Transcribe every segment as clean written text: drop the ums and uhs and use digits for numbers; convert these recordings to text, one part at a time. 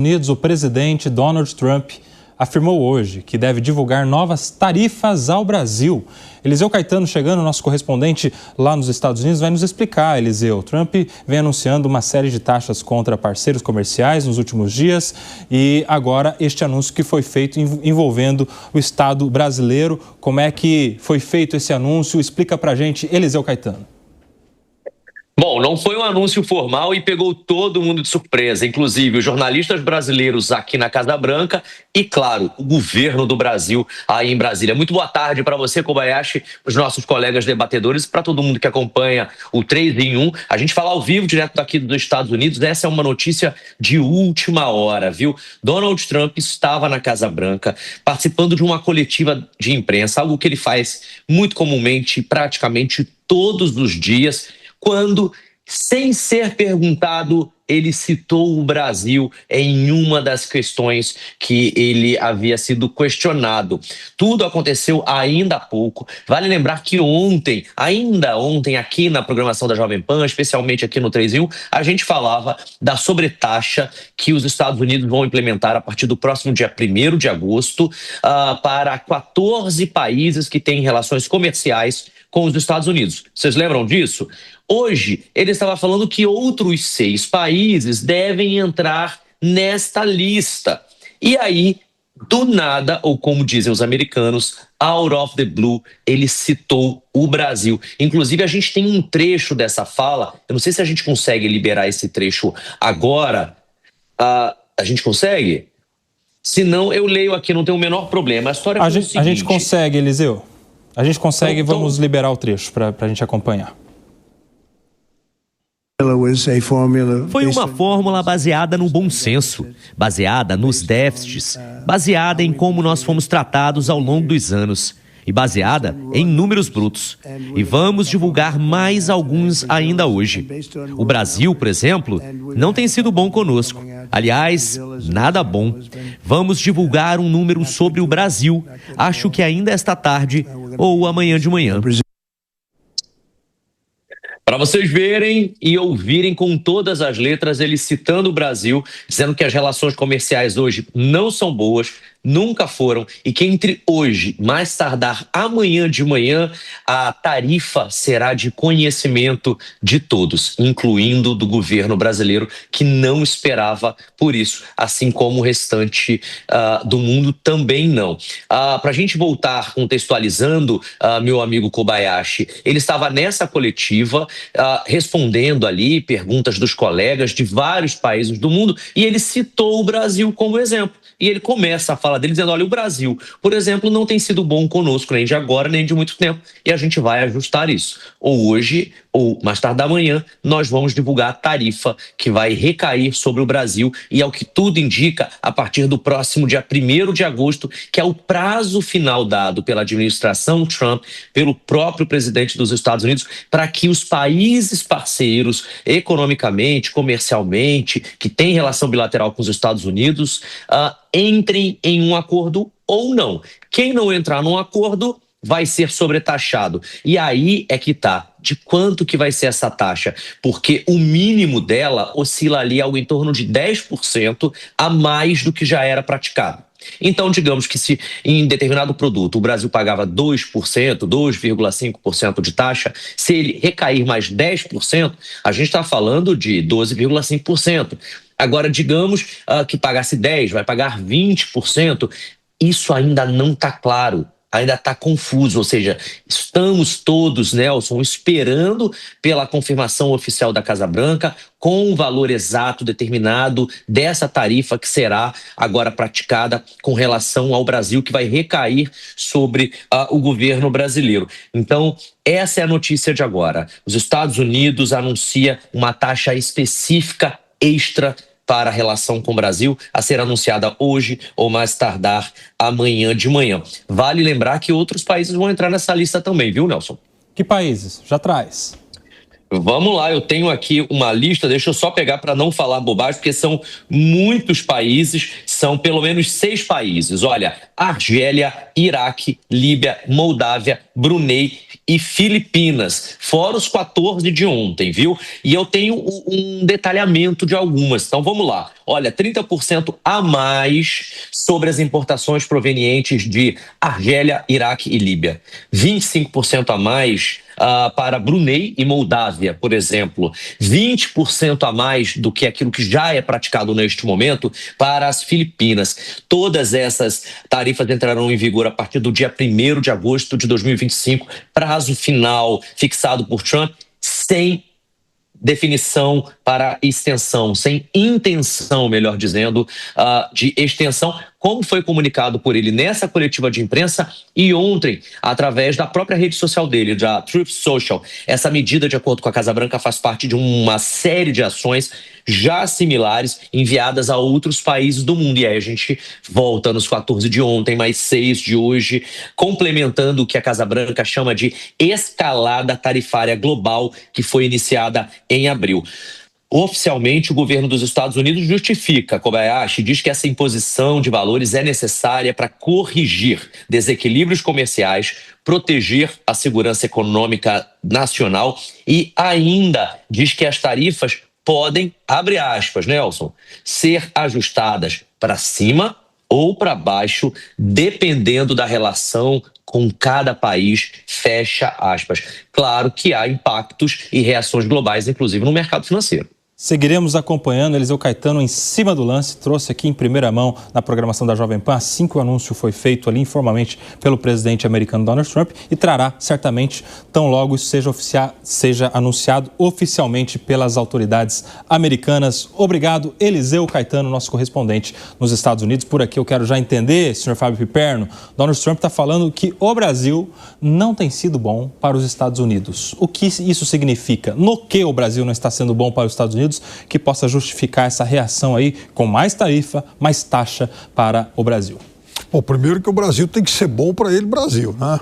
Unidos, o presidente Donald Trump afirmou hoje que deve divulgar novas tarifas ao Brasil. Eliseu Caetano, chegando, nosso correspondente lá nos Estados Unidos, vai nos explicar, Eliseu. Trump vem anunciando uma série de taxas contra parceiros comerciais nos últimos dias e agora este anúncio que foi feito envolvendo o Estado brasileiro. Como é que foi feito esse anúncio? Explica pra gente, Eliseu Caetano. Bom, não foi um anúncio formal e pegou todo mundo de surpresa, inclusive os jornalistas brasileiros aqui na Casa Branca e, claro, o governo do Brasil aí em Brasília. Muito boa tarde para você, Kobayashi, os nossos colegas debatedores, para todo mundo que acompanha o 3 em 1. A gente fala ao vivo, direto daqui dos Estados Unidos. Essa é uma notícia de última hora, viu? Donald Trump estava na Casa Branca participando de uma coletiva de imprensa, algo que ele faz muito comumente, praticamente todos os dias, quando, sem ser perguntado, ele citou o Brasil em uma das questões que ele havia sido questionado. Tudo aconteceu ainda há pouco. Vale lembrar que ainda ontem, aqui na programação da Jovem Pan, especialmente aqui no 3 em 1, a gente falava da sobretaxa que os Estados Unidos vão implementar a partir do próximo dia 1º de agosto para 14 países que têm relações comerciais com os Estados Unidos. Vocês lembram disso? Hoje, ele estava falando que outros 6 países devem entrar nesta lista. E aí, do nada, ou como dizem os americanos, out of the blue, ele citou o Brasil. Inclusive, a gente tem um trecho dessa fala. Eu não sei se a gente consegue liberar esse trecho agora. A gente consegue? Se não, eu leio aqui, não tem o menor problema. A história foi o seguinte. A gente consegue, Eliseu. A gente consegue, vamos liberar o trecho para a gente acompanhar. Foi uma fórmula baseada no bom senso, baseada nos déficits, baseada em como nós fomos tratados ao longo dos anos e baseada em números brutos. E vamos divulgar mais alguns ainda hoje. O Brasil, por exemplo, não tem sido bom conosco. Aliás, nada bom. Vamos divulgar um número sobre o Brasil, acho que ainda esta tarde ou amanhã de manhã. Para vocês verem e ouvirem com todas as letras, ele citando o Brasil, dizendo que as relações comerciais hoje não são boas, nunca foram, e que entre hoje, mais tardar amanhã de manhã, a tarifa será de conhecimento de todos, incluindo do governo brasileiro, que não esperava por isso, assim como o restante do mundo também não. Para a gente voltar contextualizando, meu amigo Kobayashi, ele estava nessa coletiva, respondendo ali perguntas dos colegas de vários países do mundo, e ele citou o Brasil como exemplo. E ele começa a fala dele dizendo, olha, o Brasil, por exemplo, não tem sido bom conosco, nem de agora, nem de muito tempo. E a gente vai ajustar isso. Ou hoje, ou mais tarde da manhã, nós vamos divulgar a tarifa que vai recair sobre o Brasil. E ao que tudo indica, a partir do próximo dia 1º de agosto, que é o prazo final dado pela administração Trump, pelo próprio presidente dos Estados Unidos, para que os países parceiros, economicamente, comercialmente, que têm relação bilateral com os Estados Unidos, entrem em um acordo ou não. Quem não entrar num acordo vai ser sobretaxado. E aí é que tá. De quanto que vai ser essa taxa? Porque o mínimo dela oscila ali algo em torno de 10% a mais do que já era praticado. Então, digamos que se em determinado produto o Brasil pagava 2%, 2,5% de taxa, se ele recair mais 10%, a gente está falando de 12,5%. Agora, digamos que pagasse 10%, vai pagar 20%. Isso ainda não está claro, ainda está confuso. Ou seja, estamos todos, Nelson, esperando pela confirmação oficial da Casa Branca com o valor exato determinado dessa tarifa que será agora praticada com relação ao Brasil, que vai recair sobre o governo brasileiro. Então, essa é a notícia de agora. Os Estados Unidos anuncia uma taxa específica extra para a relação com o Brasil, a ser anunciada hoje ou mais tardar amanhã de manhã. Vale lembrar que outros países vão entrar nessa lista também, viu, Nelson? Que países? Já traz. Vamos lá, eu tenho aqui uma lista, deixa eu só pegar para não falar bobagem, porque são muitos países, são pelo menos 6 países. Olha, Argélia, Iraque, Líbia, Moldávia, Brunei e Filipinas, fora os 14 de ontem, viu? E eu tenho um detalhamento de algumas, então vamos lá. Olha, 30% a mais sobre as importações provenientes de Argélia, Iraque e Líbia. 25% a mais para Brunei e Moldávia, por exemplo. 20% a mais do que aquilo que já é praticado neste momento para as Filipinas. Todas essas tarifas entrarão em vigor a partir do dia 1º de agosto de 2025, prazo final fixado por Trump, sem definição para extensão, sem intenção, melhor dizendo, de extensão, como foi comunicado por ele nessa coletiva de imprensa e ontem, através da própria rede social dele, da Truth Social. Essa medida, de acordo com a Casa Branca, faz parte de uma série de ações já similares enviadas a outros países do mundo. E aí a gente volta nos 14 de ontem, mais 6 de hoje, complementando o que a Casa Branca chama de escalada tarifária global, que foi iniciada em abril. Oficialmente, o governo dos Estados Unidos justifica, Kobayashi diz que essa imposição de valores é necessária para corrigir desequilíbrios comerciais, proteger a segurança econômica nacional e ainda diz que as tarifas podem, abre aspas, Nelson, ser ajustadas para cima ou para baixo, dependendo da relação com cada país, fecha aspas. Claro que há impactos e reações globais, inclusive no mercado financeiro. Seguiremos acompanhando. Eliseu Caetano, em cima do lance, trouxe aqui em primeira mão na programação da Jovem Pan, assim que o anúncio foi feito ali informalmente pelo presidente americano Donald Trump, e trará certamente, tão logo isso seja anunciado oficialmente pelas autoridades americanas. Obrigado, Eliseu Caetano, nosso correspondente nos Estados Unidos. Por aqui eu quero já entender, senhor Fábio Piperno, Donald Trump está falando que o Brasil não tem sido bom para os Estados Unidos. O que isso significa? No que o Brasil não está sendo bom para os Estados Unidos, que possa justificar essa reação aí com mais tarifa, mais taxa para o Brasil? Bom, primeiro que o Brasil tem que ser bom para ele, Brasil, né?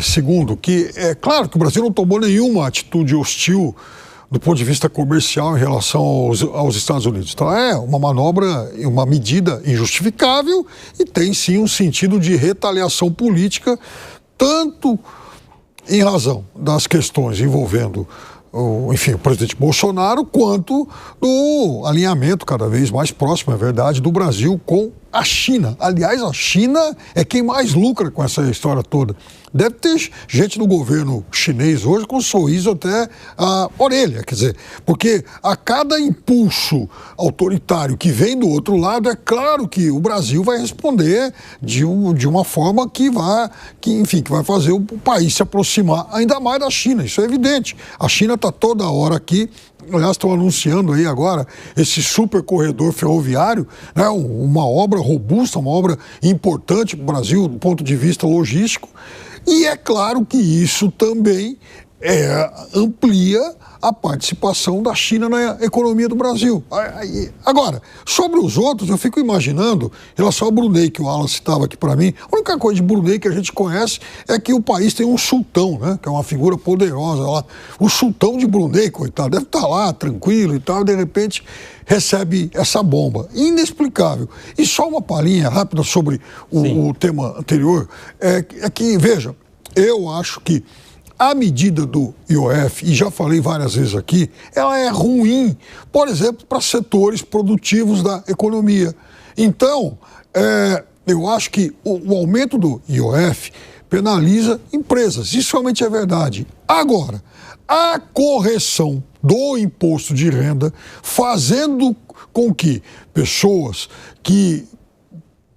Segundo, que é claro que o Brasil não tomou nenhuma atitude hostil do ponto de vista comercial em relação aos Estados Unidos. Então é uma manobra, uma medida injustificável e tem sim um sentido de retaliação política, tanto em razão das questões envolvendo o presidente Bolsonaro, quanto do alinhamento cada vez mais próximo, é verdade, do Brasil com a China. Aliás, a China é quem mais lucra com essa história toda. Deve ter gente no governo chinês hoje com um sorriso até a orelha, quer dizer, porque a cada impulso autoritário que vem do outro lado, é claro que o Brasil vai responder de uma forma que vai fazer o país se aproximar ainda mais da China, isso é evidente. A China está toda hora aqui. Aliás, estão anunciando aí agora esse super corredor ferroviário, né, uma obra robusta, uma obra importante para o Brasil do ponto de vista logístico. E é claro que isso também amplia a participação da China na economia do Brasil. Agora, sobre os outros, eu fico imaginando, em relação ao Brunei, que o Alan citava aqui para mim, a única coisa de Brunei que a gente conhece é que o país tem um sultão, né, que é uma figura poderosa lá. O sultão de Brunei, coitado, deve estar lá tranquilo e tal, e de repente recebe essa bomba. Inexplicável. E só uma palhinha rápida sobre o tema anterior, é que, veja, eu acho que a medida do IOF, e já falei várias vezes aqui, ela é ruim, por exemplo, para setores produtivos da economia. Então, eu acho que o aumento do IOF penaliza empresas, isso realmente é verdade. Agora, a correção do imposto de renda, fazendo com que pessoas que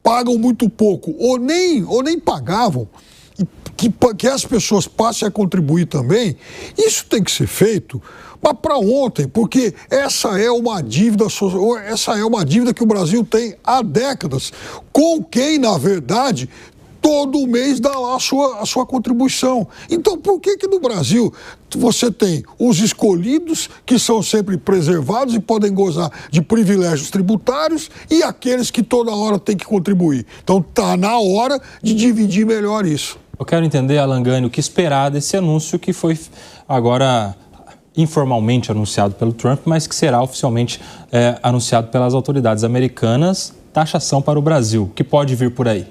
pagam muito pouco ou nem pagavam, que as pessoas passem a contribuir também, isso tem que ser feito, mas para ontem, porque essa é uma dívida que o Brasil tem há décadas, com quem, na verdade, todo mês dá lá a sua contribuição. Então, por que no Brasil você tem os escolhidos, que são sempre preservados e podem gozar de privilégios tributários, e aqueles que toda hora têm que contribuir? Então, está na hora de dividir melhor isso. Eu quero entender, Alan Gani, o que esperar desse anúncio que foi agora informalmente anunciado pelo Trump, mas que será oficialmente anunciado pelas autoridades americanas, taxação para o Brasil. O que pode vir por aí?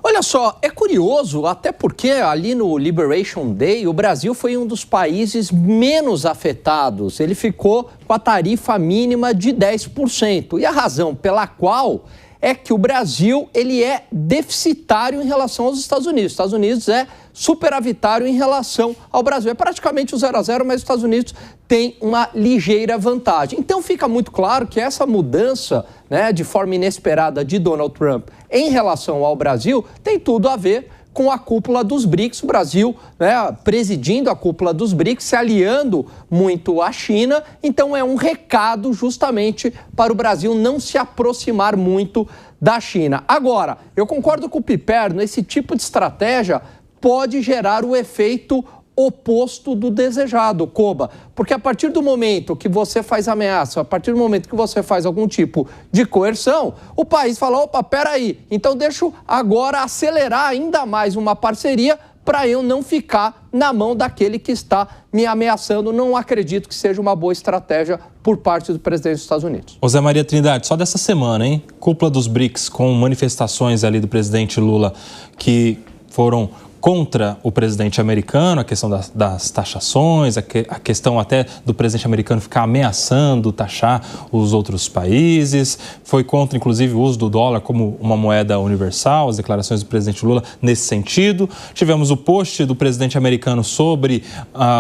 Olha, Olha só, é curioso, até porque ali no Liberation Day o Brasil foi um dos países menos afetados. Ele ficou com a tarifa mínima de 10%. E a razão pela qual é que o Brasil ele é deficitário em relação aos Estados Unidos. Os Estados Unidos é superavitário em relação ao Brasil. É praticamente o 0-0, mas os Estados Unidos têm uma ligeira vantagem. Então fica muito claro que essa mudança, né, de forma inesperada de Donald Trump em relação ao Brasil tem tudo a ver com a cúpula dos BRICS, o Brasil, né, presidindo a cúpula dos BRICS, se aliando muito à China. Então é um recado justamente para o Brasil não se aproximar muito da China. Agora, eu concordo com o Piperno, esse tipo de estratégia pode gerar o efeito oposto do desejado, Koba, porque a partir do momento que você faz ameaça, a partir do momento que você faz algum tipo de coerção, o país fala, opa, peraí, então deixa eu agora acelerar ainda mais uma parceria para eu não ficar na mão daquele que está me ameaçando. Não acredito que seja uma boa estratégia por parte do presidente dos Estados Unidos. José Maria Trindade, só dessa semana, hein? Cúpula dos BRICS com manifestações ali do presidente Lula que foram contra o presidente americano, a questão das taxações, a questão até do presidente americano ficar ameaçando taxar os outros países. Foi contra, inclusive, o uso do dólar como uma moeda universal, as declarações do presidente Lula nesse sentido. Tivemos o post do presidente americano sobre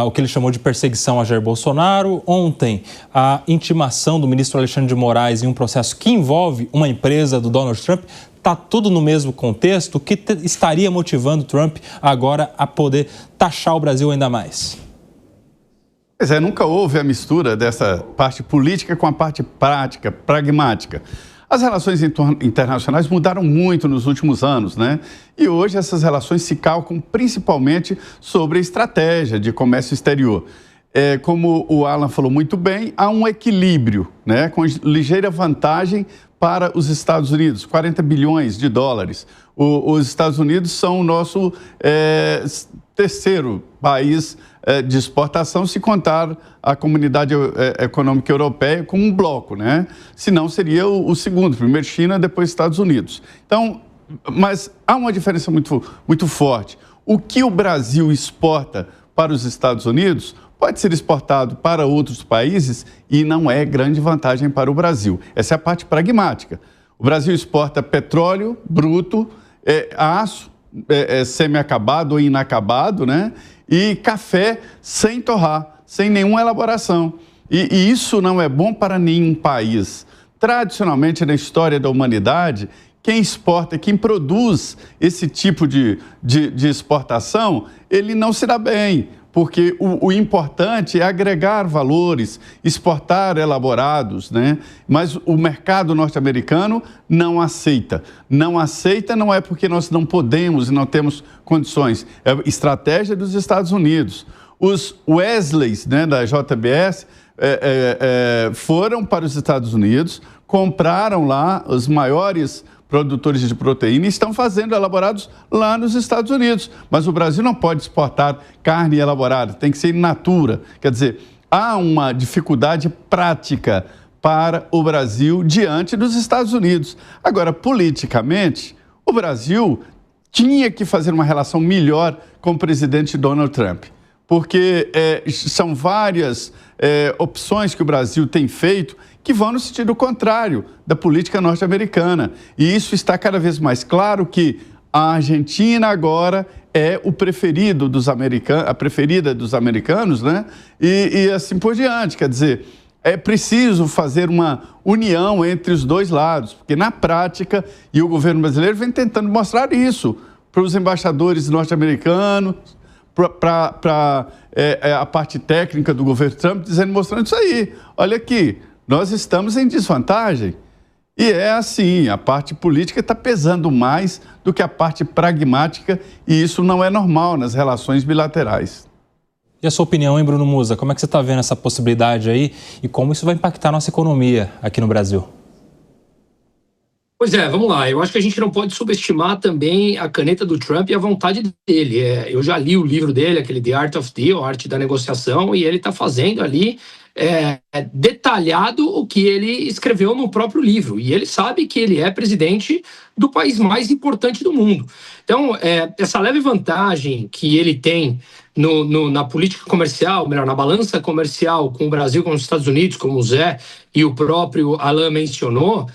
o que ele chamou de perseguição a Jair Bolsonaro. Ontem, a intimação do ministro Alexandre de Moraes em um processo que envolve uma empresa do Donald Trump. Está tudo no mesmo contexto, que estaria motivando Trump agora a poder taxar o Brasil ainda mais? Pois é, nunca houve a mistura dessa parte política com a parte prática, pragmática. As relações internacionais mudaram muito nos últimos anos, né? E hoje essas relações se calcam principalmente sobre a estratégia de comércio exterior. Como o Alan falou muito bem, há um equilíbrio, né? Com ligeira vantagem para os Estados Unidos, 40 bilhões de dólares. Os Estados Unidos são o nosso terceiro país de exportação, se contar a Comunidade Econômica Europeia como um bloco, né? Senão seria o segundo, primeiro China, depois Estados Unidos. Então, mas há uma diferença muito forte. O que o Brasil exporta para os Estados Unidos pode ser exportado para outros países e não é grande vantagem para o Brasil. Essa é a parte pragmática. O Brasil exporta petróleo bruto, aço semi-acabado ou inacabado, né? E café sem torrar, sem nenhuma elaboração. E isso não é bom para nenhum país. Tradicionalmente, na história da humanidade, quem exporta, quem produz esse tipo de exportação, ele não se dá bem. Porque o importante é agregar valores, exportar elaborados, né? Mas o mercado norte-americano não aceita. Não aceita não é porque nós não podemos e não temos condições. É a estratégia dos Estados Unidos. Os Wesleys, né, da JBS foram para os Estados Unidos, compraram lá os maiores produtores de proteína e estão fazendo elaborados lá nos Estados Unidos. Mas o Brasil não pode exportar carne elaborada, tem que ser in natura. Quer dizer, há uma dificuldade prática para o Brasil diante dos Estados Unidos. Agora, politicamente, o Brasil tinha que fazer uma relação melhor com o presidente Donald Trump, porque são várias opções que o Brasil tem feito que vão no sentido contrário da política norte-americana. E isso está cada vez mais claro que a Argentina agora é o preferido dos americanos, a preferida dos americanos, né? E assim por diante. Quer dizer, é preciso fazer uma união entre os dois lados, porque na prática, e o governo brasileiro vem tentando mostrar isso para os embaixadores norte-americanos, para a parte técnica do governo Trump, mostrando isso aí. Olha aqui, nós estamos em desvantagem. E é assim, a parte política está pesando mais do que a parte pragmática e isso não é normal nas relações bilaterais. E a sua opinião, hein, Bruno Musa? Como é que você está vendo essa possibilidade aí e como isso vai impactar a nossa economia aqui no Brasil? Pois é, vamos lá. Eu acho que a gente não pode subestimar também a caneta do Trump e a vontade dele. Eu já li o livro dele, aquele The Art of Deal, a Arte da Negociação, e ele está fazendo ali detalhado o que ele escreveu no próprio livro. E ele sabe que ele é presidente do país mais importante do mundo. Então, essa leve vantagem que ele tem na política comercial, melhor, na balança comercial com o Brasil, com os Estados Unidos, como o Zé e o próprio Alain mencionou,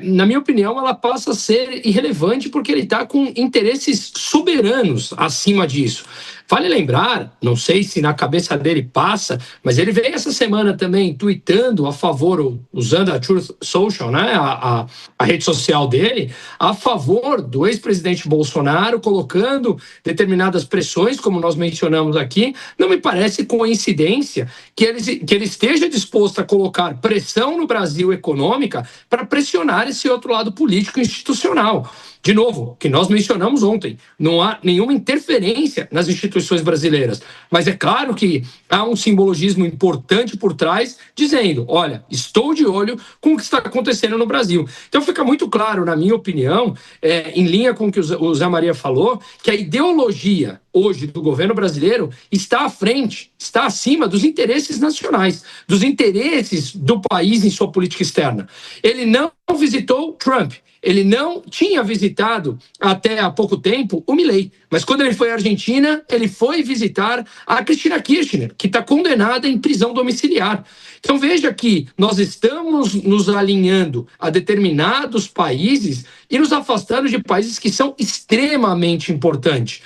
na minha opinião, ela passa a ser irrelevante porque ele está com interesses soberanos acima disso. Vale lembrar, não sei se na cabeça dele passa, mas ele veio essa semana também tweetando a favor, usando a Truth Social, né, a rede social dele, a favor do ex-presidente Bolsonaro, colocando determinadas pressões, como nós mencionamos aqui. Não me parece coincidência que ele esteja disposto a colocar pressão no Brasil econômica para pressionar esse outro lado político e institucional. De novo, que nós mencionamos ontem, não há nenhuma interferência nas instituições brasileiras, mas é claro que há um simbologismo importante por trás, dizendo, olha, estou de olho com o que está acontecendo no Brasil. Então fica muito claro, na minha opinião, em linha com o que o Zé Maria falou, que a ideologia hoje do governo brasileiro está à frente, está acima dos interesses nacionais, dos interesses do país em sua política externa. Ele não visitou Trump. Ele não tinha visitado até há pouco tempo o Milei, mas quando ele foi à Argentina, ele foi visitar a Cristina Kirchner, que está condenada em prisão domiciliar. Então veja que nós estamos nos alinhando a determinados países e nos afastando de países que são extremamente importantes.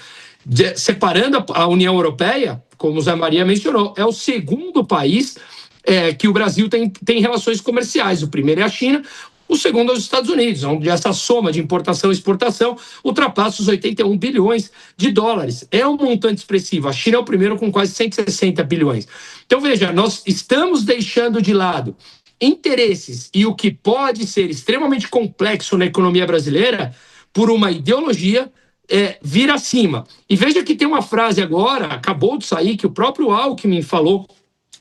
Separando a União Europeia, como o Zé Maria mencionou, é o segundo país que o Brasil tem relações comerciais. O primeiro é a China, o segundo é os Estados Unidos, onde essa soma de importação e exportação ultrapassa os 81 bilhões de dólares. É um montante expressivo. A China é o primeiro com quase 160 bilhões. Então, veja, nós estamos deixando de lado interesses e o que pode ser extremamente complexo na economia brasileira por uma ideologia vir acima. E veja que tem uma frase agora, acabou de sair, que o próprio Alckmin falou,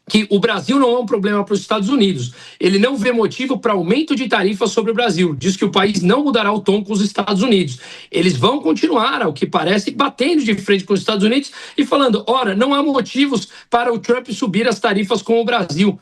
que o Brasil não é um problema para os Estados Unidos. Ele não vê motivo para aumento de tarifas sobre o Brasil. Diz que o país não mudará o tom com os Estados Unidos. Eles vão continuar, ao que parece, batendo de frente com os Estados Unidos e falando, ora, não há motivos para o Trump subir as tarifas com o Brasil.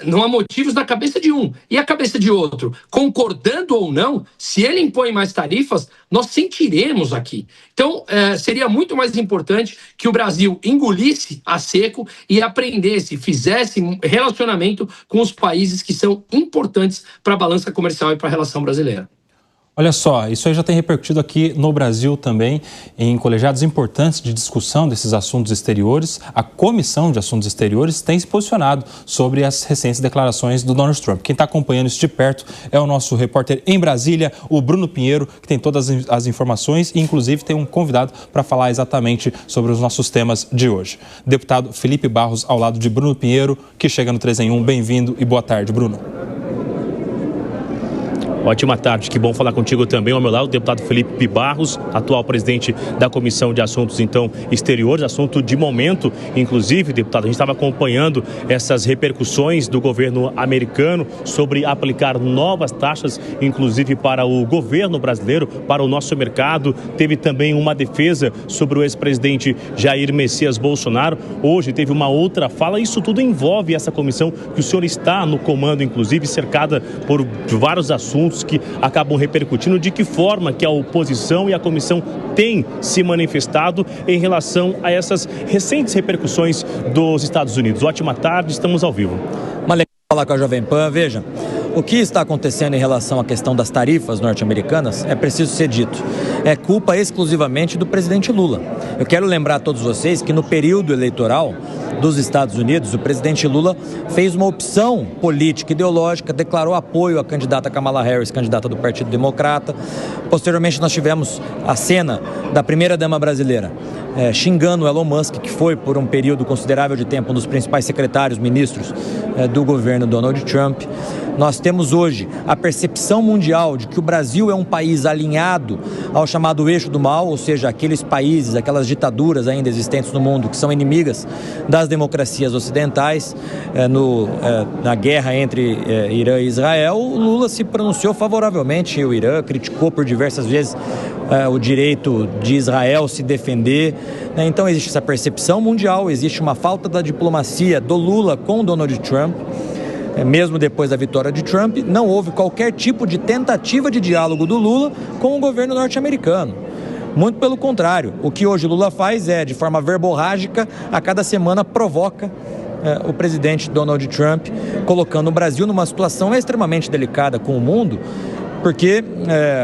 Não há motivos na cabeça de um e a cabeça de outro. Concordando ou não, se ele impõe mais tarifas, nós sentiremos aqui. Então, seria muito mais importante que o Brasil engolisse a seco e aprendesse, fizesse relacionamento com os países que são importantes para a balança comercial e para a relação brasileira. Olha só, isso aí já tem repercutido aqui no Brasil também, em colegiados importantes de discussão desses assuntos exteriores. A Comissão de Assuntos Exteriores tem se posicionado sobre as recentes declarações do Donald Trump. Quem está acompanhando isso de perto é o nosso repórter em Brasília, o Bruno Pinheiro, que tem todas as informações e, inclusive, tem um convidado para falar exatamente sobre os nossos temas de hoje. Deputado Felipe Barros, ao lado de Bruno Pinheiro, que chega no 3 em 1. Bem-vindo e boa tarde, Bruno. Ótima tarde, que bom falar contigo também. Ao meu lado, o deputado Felipe Barros, atual presidente da Comissão de Assuntos, Exteriores, assunto de momento. Inclusive, deputado, a gente estava acompanhando essas repercussões do governo americano sobre aplicar novas taxas, inclusive para o governo brasileiro, para o nosso mercado. Teve também uma defesa sobre o ex-presidente Jair Messias Bolsonaro. Hoje teve uma outra fala. Isso tudo envolve essa comissão que o senhor está no comando, inclusive, cercada por vários assuntos que acabam repercutindo. De que forma que a oposição e a comissão têm se manifestado em relação a essas recentes repercussões dos Estados Unidos? Ótima tarde, estamos ao vivo. Uma legal falar com a Jovem Pan. Veja, o que está acontecendo em relação à questão das tarifas norte-americanas é preciso ser dito. É culpa exclusivamente do presidente Lula. Eu quero lembrar a todos vocês que no período eleitoral dos Estados Unidos, o presidente Lula fez uma opção política, ideológica, declarou apoio à candidata Kamala Harris, candidata do Partido Democrata. Posteriormente, nós tivemos a cena da primeira-dama brasileira xingando o Elon Musk, que foi, por um período considerável de tempo, um dos principais secretários, ministros do governo Donald Trump. nós temos hoje a percepção mundial de que o Brasil é um país alinhado ao chamado eixo do mal, ou seja, aqueles países, aquelas ditaduras ainda existentes no mundo que são inimigas das democracias ocidentais, na guerra entre Irã e Israel, o Lula se pronunciou favoravelmente ao Irã, criticou por diversas vezes o direito de Israel se defender. Então existe essa percepção mundial, existe uma falta da diplomacia do Lula com Donald Trump. Mesmo depois da vitória de Trump, não houve qualquer tipo de tentativa de diálogo do Lula com o governo norte-americano. Muito pelo contrário, o que hoje Lula faz é, de forma verborrágica, a cada semana provoca o presidente Donald Trump, colocando o Brasil numa situação extremamente delicada com o mundo, porque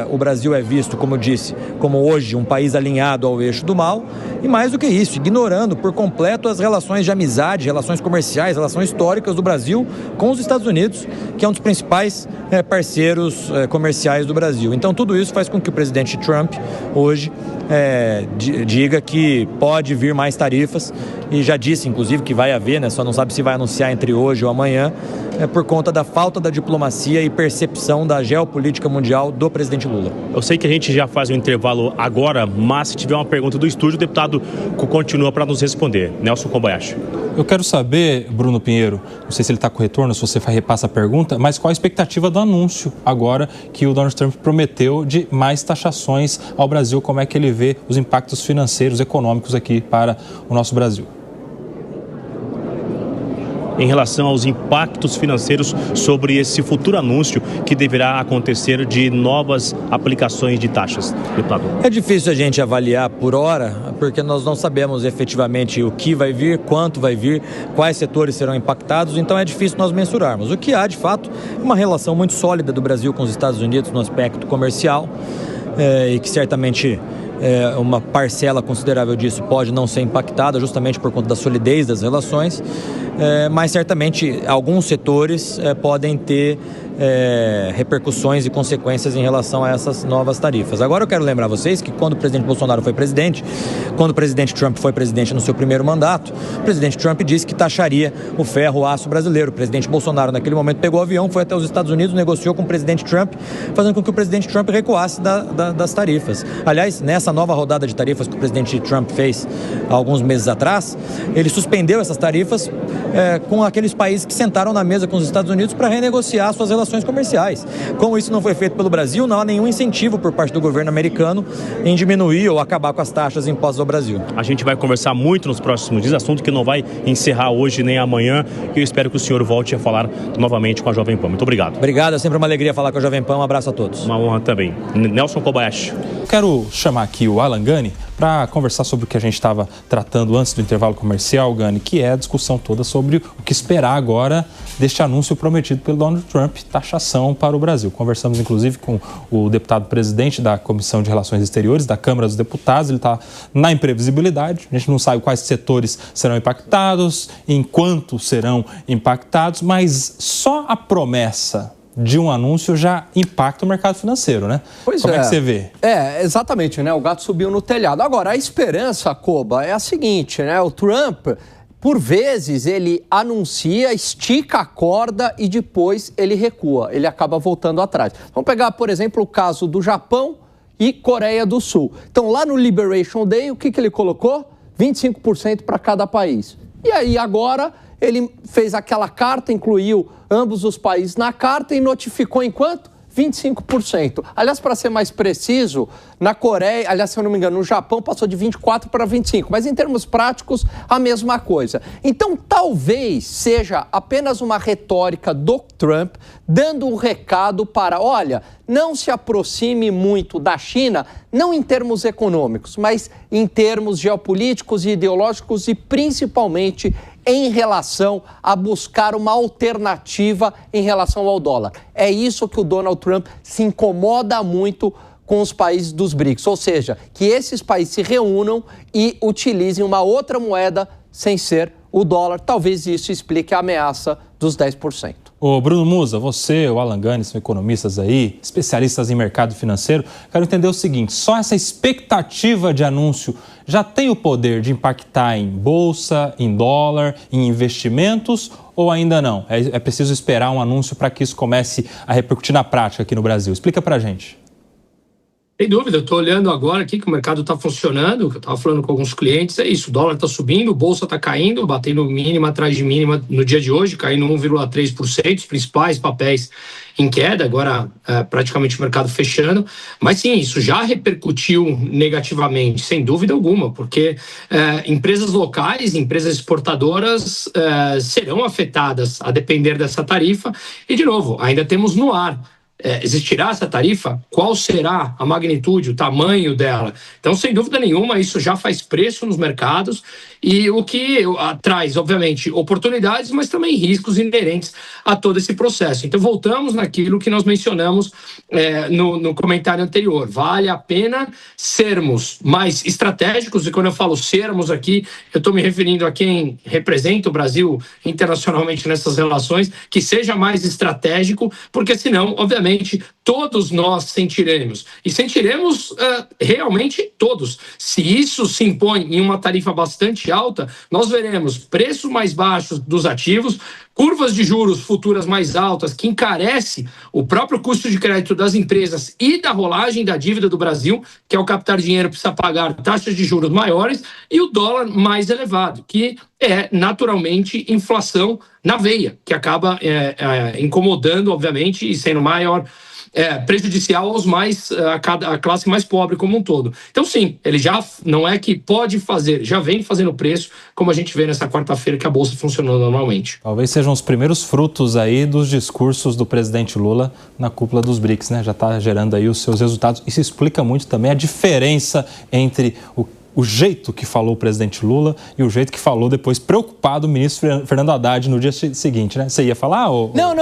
o Brasil é visto, como eu disse, como hoje um país alinhado ao eixo do mal, e mais do que isso, ignorando por completo as relações de amizade, relações comerciais, relações históricas do Brasil com os Estados Unidos, que é um dos principais parceiros comerciais do Brasil. Então tudo isso faz com que o presidente Trump hoje diga que pode vir mais tarifas, e já disse inclusive que vai haver, só não sabe se vai anunciar entre hoje ou amanhã, por conta da falta da diplomacia e percepção da geopolítica mundial do presidente Lula. Eu sei que a gente já faz um intervalo agora, mas se tiver uma pergunta do estúdio, o deputado continua para nos responder. Nelson Kobayashi. Eu quero saber, Bruno Pinheiro, não sei se ele está com retorno, se você repassa a pergunta, mas qual a expectativa do anúncio agora que o Donald Trump prometeu de mais taxações ao Brasil? Como é que ele vê os impactos financeiros, econômicos aqui para o nosso Brasil? Em relação aos impactos financeiros sobre esse futuro anúncio que deverá acontecer de novas aplicações de taxas, deputado? É difícil a gente avaliar por hora, porque nós não sabemos efetivamente o que vai vir, quanto vai vir, quais setores serão impactados, então é difícil nós mensurarmos. O que há, de fato, é uma relação muito sólida do Brasil com os Estados Unidos no aspecto comercial, e que certamente uma parcela considerável disso pode não ser impactada justamente por conta da solidez das relações, mas certamente alguns setores podem ter repercussões e consequências em relação a essas novas tarifas. Agora eu quero lembrar vocês que quando o presidente Bolsonaro foi presidente, quando o presidente Trump foi presidente no seu primeiro mandato, o presidente Trump disse que taxaria o ferro, o aço brasileiro. O presidente Bolsonaro naquele momento pegou o avião, foi até os Estados Unidos, negociou com o presidente Trump, fazendo com que o presidente Trump recuasse das tarifas. Aliás, nessa nova rodada de tarifas que o presidente Trump fez há alguns meses atrás, ele suspendeu essas tarifas com aqueles países que sentaram na mesa com os Estados Unidos para renegociar suas relações comerciais. Como isso não foi feito pelo Brasil, não há nenhum incentivo por parte do governo americano em diminuir ou acabar com as taxas impostas ao Brasil. A gente vai conversar muito nos próximos dias, assunto que não vai encerrar hoje nem amanhã, e eu espero que o senhor volte a falar novamente com a Jovem Pan. Muito obrigado. Obrigado, é sempre uma alegria falar com a Jovem Pan. Um abraço a todos. Uma honra também. Nelson Kobayashi. Quero chamar aqui o Alan Gani para conversar sobre o que a gente estava tratando antes do intervalo comercial, Gani, que é a discussão toda sobre o que esperar agora deste anúncio prometido pelo Donald Trump, taxação para o Brasil. Conversamos, inclusive, com o deputado presidente da Comissão de Relações Exteriores da Câmara dos Deputados. Ele está na imprevisibilidade, a gente não sabe quais setores serão impactados, em quanto serão impactados, mas só a promessa de um anúncio já impacta o mercado financeiro, né? Como é que você vê? Exatamente, né? O gato subiu no telhado. Agora, a esperança, Koba, é a seguinte, né? O Trump, por vezes, ele anuncia, estica a corda e depois ele recua. Ele acaba voltando atrás. Vamos pegar, por exemplo, o caso do Japão e Coreia do Sul. Então, lá no Liberation Day, o que ele colocou? 25% para cada país. E aí, agora, ele fez aquela carta, incluiu ambos os países na carta e notificou em quanto? 25%. Aliás, para ser mais preciso, na Coreia, aliás, se eu não me engano, no Japão passou de 24% para 25%, mas em termos práticos, a mesma coisa. Então, talvez seja apenas uma retórica do Trump dando um recado para, olha, não se aproxime muito da China, não em termos econômicos, mas em termos geopolíticos e ideológicos e principalmente em relação a buscar uma alternativa em relação ao dólar. É isso que o Donald Trump se incomoda muito com os países dos BRICS, ou seja, que esses países se reúnam e utilizem uma outra moeda sem ser o dólar. Talvez isso explique a ameaça dos 10%. Ô Bruno Musa, você, o Alan Gani, são economistas aí, especialistas em mercado financeiro. Quero entender o seguinte, só essa expectativa de anúncio já tem o poder de impactar em bolsa, em dólar, em investimentos? ou ainda não? É preciso esperar um anúncio para que isso comece a repercutir na prática aqui no Brasil? Explica para a gente. Sem dúvida, eu estou olhando agora aqui que o mercado está funcionando, que eu estava falando com alguns clientes, é isso, o dólar está subindo, o bolsa está caindo, batendo mínima atrás de mínima no dia de hoje, caindo 1,3%, os principais papéis em queda, agora praticamente o mercado fechando, mas sim, isso já repercutiu negativamente, sem dúvida alguma, porque empresas locais, empresas exportadoras serão afetadas a depender dessa tarifa, e de novo, ainda temos no ar. Existirá essa tarifa? Qual será a magnitude, o tamanho dela? Então, sem dúvida nenhuma, isso já faz preço nos mercados e o que traz, obviamente, oportunidades, mas também riscos inerentes a todo esse processo. Então, voltamos naquilo que nós mencionamos no comentário anterior. Vale a pena sermos mais estratégicos, e quando eu falo sermos aqui, eu estou me referindo a quem representa o Brasil internacionalmente nessas relações, que seja mais estratégico, porque senão, obviamente, todos nós sentiremos. E sentiremos realmente todos. Se isso se impõe em uma tarifa bastante alta, nós veremos preços mais baixos dos ativos, curvas de juros futuras mais altas, que encarece o próprio custo de crédito das empresas e da rolagem da dívida do Brasil, que ao captar dinheiro precisa pagar taxas de juros maiores, e o dólar mais elevado, que é naturalmente inflação na veia, que acaba incomodando, obviamente, e sendo maior prejudicial aos a classe mais pobre como um todo. Então, sim, ele já não é que pode fazer, já vem fazendo preço, como a gente vê nessa quarta-feira que a Bolsa funcionou normalmente. Talvez sejam os primeiros frutos aí dos discursos do presidente Lula na cúpula dos BRICS, né? Já está gerando aí os seus resultados. Isso explica muito também a diferença entre o jeito que falou o presidente Lula e o jeito que falou depois, preocupado, o ministro Fernando Haddad no dia seguinte, né? Você ia falar? Não,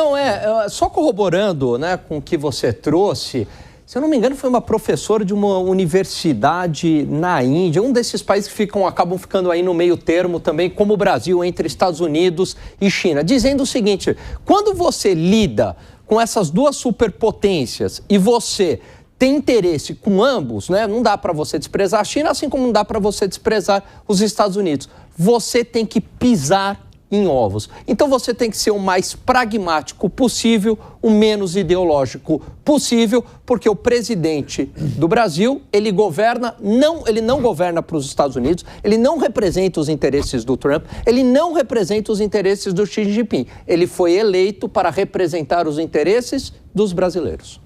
só corroborando, né, com o que você trouxe, se eu não me engano, foi uma professora de uma universidade na Índia, um desses países que acabam ficando aí no meio termo também, como o Brasil, entre Estados Unidos e China, dizendo o seguinte: quando você lida com essas duas superpotências e você tem interesse com ambos, né? Não dá para você desprezar a China, assim como não dá para você desprezar os Estados Unidos. Você tem que pisar em ovos. Então você tem que ser o mais pragmático possível, o menos ideológico possível, porque o presidente do Brasil, ele não governa para os Estados Unidos, ele não representa os interesses do Trump, ele não representa os interesses do Xi Jinping. Ele foi eleito para representar os interesses dos brasileiros.